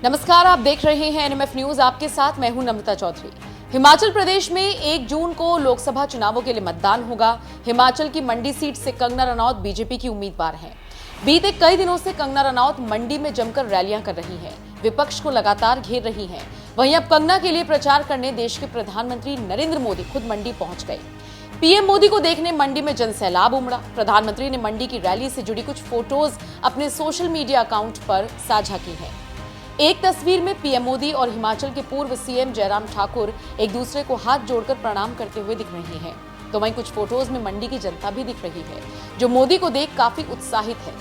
नमस्कार, आप देख रहे हैं एनएमएफ न्यूज। आपके साथ मैं हूं नम्रता चौधरी। हिमाचल प्रदेश में 1 जून को लोकसभा चुनावों के लिए मतदान होगा। हिमाचल की मंडी सीट से कंगना रनौत बीजेपी की उम्मीदवार हैं। बीते कई दिनों से कंगना रनौत मंडी में जमकर रैलियां कर रही हैं, विपक्ष को लगातार घेर रही हैं। वहीं अब कंगना के लिए प्रचार करने देश के प्रधानमंत्री नरेंद्र मोदी खुद मंडी पहुंच गए। पीएम मोदी को देखने मंडी में जनसैलाब उमड़ा। प्रधानमंत्री ने मंडी की रैली से जुड़ी कुछ फोटोज अपने सोशल मीडिया अकाउंट पर साझा की है। एक तस्वीर में पीएम मोदी और हिमाचल के पूर्व सीएम जयराम ठाकुर एक दूसरे को हाथ जोड़कर प्रणाम करते हुए दिख रहे हैं। तो वहीं कुछ फोटोज में मंडी की जनता भी दिख रही है, जो मोदी को देख काफी उत्साहित है।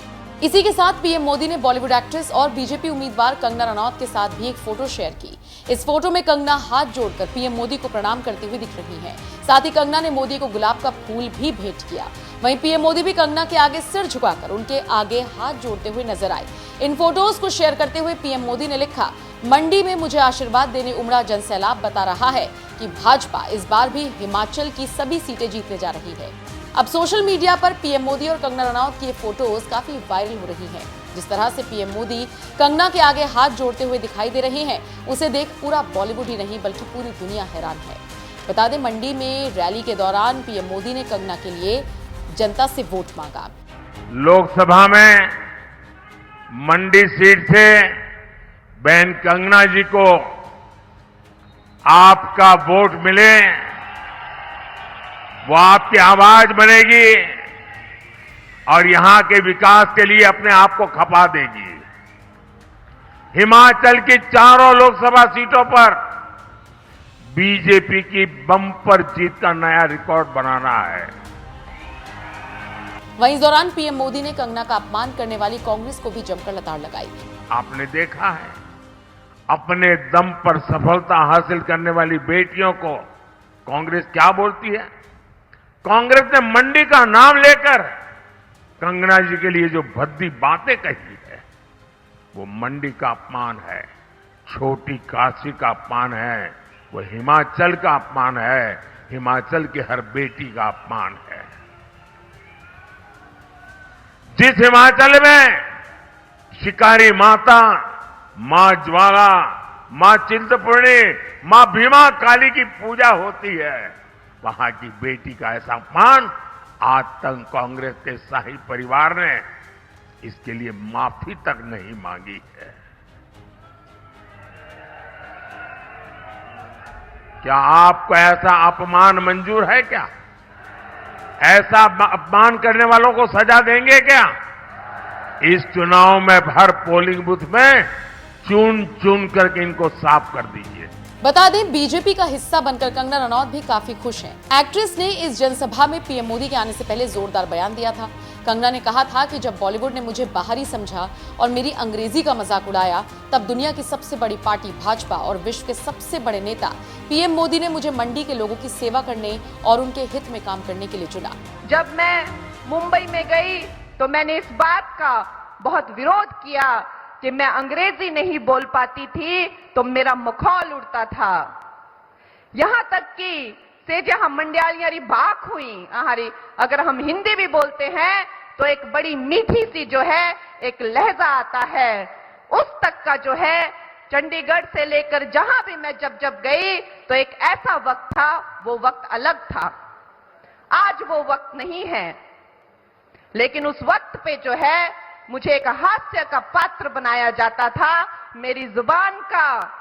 इसी के साथ पीएम मोदी ने बॉलीवुड एक्ट्रेस और बीजेपी उम्मीदवार कंगना रनौत के साथ भी एक फोटो शेयर की। इस फोटो में कंगना हाथ जोड़कर पीएम मोदी को प्रणाम करते हुए दिख रही हैं। साथ ही कंगना ने मोदी को गुलाब का फूल भी भेंट किया। वहीं पीएम मोदी भी कंगना के आगे सिर झुकाकर उनके आगे हाथ जोड़ते हुए नजर आए। इन फोटोज को शेयर करते हुए पीएम मोदी ने लिखा, मंडी में मुझे आशीर्वाद देने उमड़ा जनसैलाब बता रहा है कि भाजपा इस बार भी हिमाचल की सभी सीटें जीतने जा रही है। अब सोशल मीडिया पर पीएम मोदी और कंगना रनौत की ये फोटोज काफी वायरल हो रही हैं। जिस तरह से पीएम मोदी कंगना के आगे हाथ जोड़ते हुए दिखाई दे रहे हैं, उसे देख पूरा बॉलीवुड ही नहीं बल्कि पूरी दुनिया हैरान है। बता दें, मंडी में रैली के दौरान पीएम मोदी ने कंगना के लिए जनता से वोट मांगा। लोकसभा में मंडी सीट से बहन कंगना जी को आपका वोट मिले, वो आपकी आवाज बनेगी और यहां के विकास के लिए अपने आप को खपा देगी। हिमाचल की चारों लोकसभा सीटों पर बीजेपी की बम्पर जीत का नया रिकॉर्ड बनाना है। वहीं इस दौरान पीएम मोदी ने कंगना का अपमान करने वाली कांग्रेस को भी जमकर लताड़ लगाई। आपने देखा है, अपने दम पर सफलता हासिल करने वाली बेटियों को कांग्रेस क्या बोलती है। कांग्रेस ने मंडी का नाम लेकर कंगना जी के लिए जो भद्दी बातें कही है, वो मंडी का अपमान है, छोटी काशी का अपमान है, वो हिमाचल का अपमान है, हिमाचल की हर बेटी का अपमान है। जिस हिमाचल में शिकारी माता, मां ज्वाला, मां चिंतपूर्णी, मां भीमा काली की पूजा होती है, वहां की बेटी का ऐसा अपमान आज तक कांग्रेस के शाही परिवार ने इसके लिए माफी तक नहीं मांगी है। क्या आपको ऐसा अपमान मंजूर है क्या? ऐसा अपमान करने वालों को सजा देंगे क्या? इस चुनाव में हर पोलिंग बूथ में चुन चुन करके इनको साफ कर दीजिए। बता दें, बीजेपी का हिस्सा बनकर कंगना रनौत भी काफी खुश हैं। एक्ट्रेस ने इस जनसभा में पीएम मोदी के आने से पहले जोरदार बयान दिया था। कंगना ने कहा था कि जब बॉलीवुड ने मुझे बाहरी समझा और मेरी अंग्रेजी का मजाक उड़ाया, तब दुनिया की सबसे बड़ी पार्टी भाजपा और विश्व के सबसे बड़े नेता पीएम मोदी ने मुझे मंडी के लोगों की सेवा करने और उनके हित में काम करने के लिए चुना। जब मैं मुंबई में गई तो मैंने इस बात का बहुत विरोध किया कि मैं अंग्रेजी नहीं बोल पाती थी तो मेरा मखौल उड़ता था। यहां तक कि से जहां मंडियालियारी बाक हुई, अगर हम हिंदी भी बोलते हैं तो एक बड़ी मीठी सी जो है एक लहजा आता है, उस तक का जो है चंडीगढ़ से लेकर जहां भी मैं जब गई तो एक ऐसा वक्त था, वो वक्त अलग था। आज वो वक्त नहीं है, लेकिन उस वक्त पे जो है मुझे एक हास्य का पात्र बनाया जाता था। मेरी जुबान का,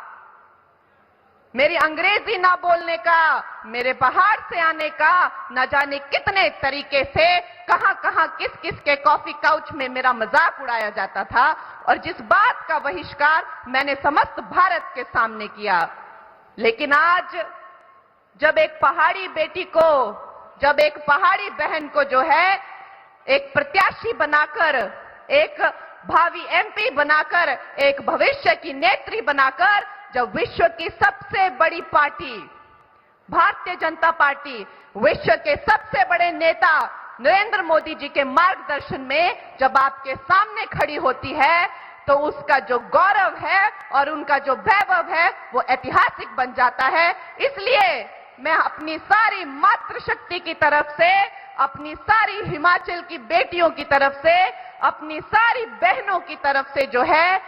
मेरी अंग्रेजी ना बोलने का, मेरे बाहर से आने का, न जाने कितने तरीके से कहां कहां किस किस के कॉफी काउच में मेरा मजाक उड़ाया जाता था, और जिस बात का बहिष्कार मैंने समस्त भारत के सामने किया। लेकिन आज जब एक पहाड़ी बेटी को, जब एक पहाड़ी बहन को जो है एक प्रत्याशी बनाकर, एक भावी एमपी बनाकर, एक भविष्य की नेत्री बनाकर, जब विश्व की सबसे बड़ी पार्टी भारतीय जनता पार्टी, विश्व के सबसे बड़े नेता नरेंद्र मोदी जी के मार्गदर्शन में जब आपके सामने खड़ी होती है, तो उसका जो गौरव है और उनका जो वैभव है वो ऐतिहासिक बन जाता है। इसलिए मैं अपनी सारी मातृशक्ति की तरफ से, अपनी सारी हिमाचल की बेटियों की तरफ से, अपनी सारी बहनों की तरफ से जो है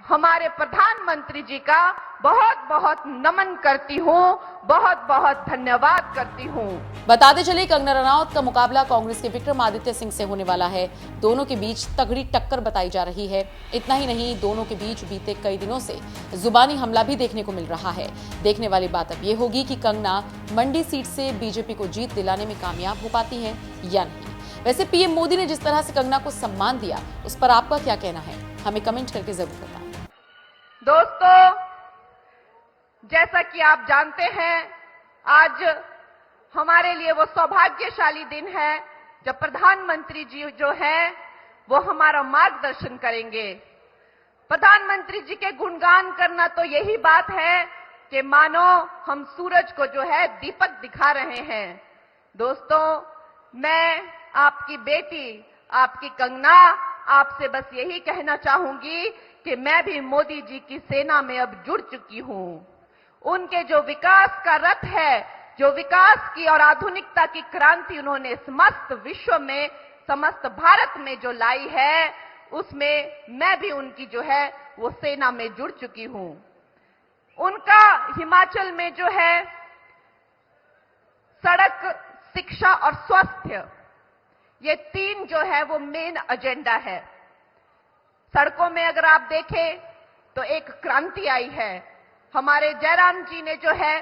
हमारे प्रधानमंत्री जी का बहुत बहुत नमन करती हूं, बहुत बहुत धन्यवाद करती हूं। बताते चले कंगना रनौत का मुकाबला कांग्रेस के विक्रमादित्य सिंह से होने वाला है। दोनों के बीच तगड़ी टक्कर बताई जा रही है। इतना ही नहीं, दोनों के बीच बीते कई दिनों से जुबानी हमला भी देखने को मिल रहा है। देखने वाली बात अब ये होगी कि कंगना मंडी सीट से बीजेपी को जीत दिलाने में कामयाब हो पाती है या नहीं। वैसे पीएम मोदी ने जिस तरह से कंगना को सम्मान दिया, उस पर आपका क्या कहना है, हमें कमेंट करके जरूर बताएं। दोस्तों, जैसा कि आप जानते हैं, आज हमारे लिए वो सौभाग्यशाली दिन है जब प्रधानमंत्री जी जो है वो हमारा मार्गदर्शन करेंगे। प्रधानमंत्री जी के गुणगान करना तो यही बात है कि मानो हम सूरज को जो है दीपक दिखा रहे हैं। दोस्तों, मैं आपकी बेटी, आपकी कंगना, आपसे बस यही कहना चाहूंगी कि मैं भी मोदी जी की सेना में अब जुड़ चुकी हूं। उनके जो विकास का रथ है, जो विकास की और आधुनिकता की क्रांति उन्होंने समस्त विश्व में, समस्त भारत में जो लाई है, उसमें मैं भी उनकी जो है वो सेना में जुड़ चुकी हूं। उनका हिमाचल में जो है सड़क, शिक्षा और स्वास्थ्य, ये तीन जो है वो मेन एजेंडा है। सड़कों में अगर आप देखें तो एक क्रांति आई है। हमारे जयराम जी ने जो है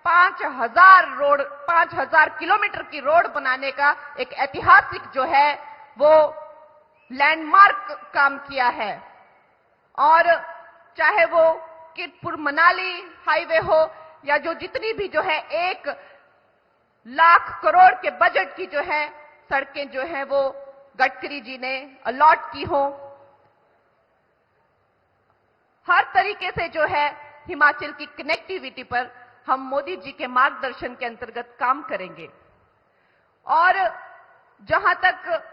5,000 किलोमीटर की रोड बनाने का एक ऐतिहासिक जो है वो लैंडमार्क काम किया है। और चाहे वो किरतपुर मनाली हाईवे हो या जो जितनी भी जो है 1 लाख करोड़ के बजट की जो है सड़कें जो है वो गडकरी जी ने अलॉट की हो, हर तरीके से जो है हिमाचल की कनेक्टिविटी पर हम मोदी जी के मार्गदर्शन के अंतर्गत काम करेंगे। और जहां तक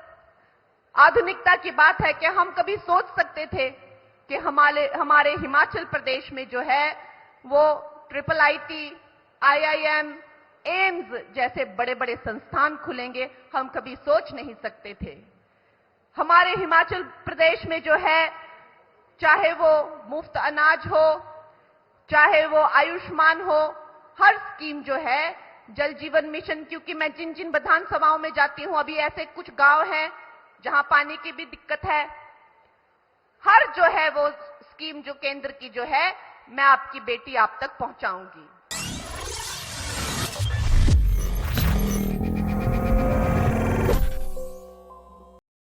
आधुनिकता की बात है कि हम कभी सोच सकते थे कि हमारे हिमाचल प्रदेश में जो है वो IIT, IIM, एम्स जैसे बड़े बड़े संस्थान खुलेंगे, हम कभी सोच नहीं सकते थे। हमारे हिमाचल प्रदेश में जो है चाहे वो मुफ्त अनाज हो, चाहे वो आयुष्मान हो, हर स्कीम जो है, जल जीवन मिशन, क्योंकि मैं जिन जिन विधानसभाओं में जाती हूं, अभी ऐसे कुछ गांव हैं जहां पानी की भी दिक्कत है, हर जो है वो स्कीम जो केंद्र की जो है, मैं आपकी बेटी आप तक पहुंचाऊंगी।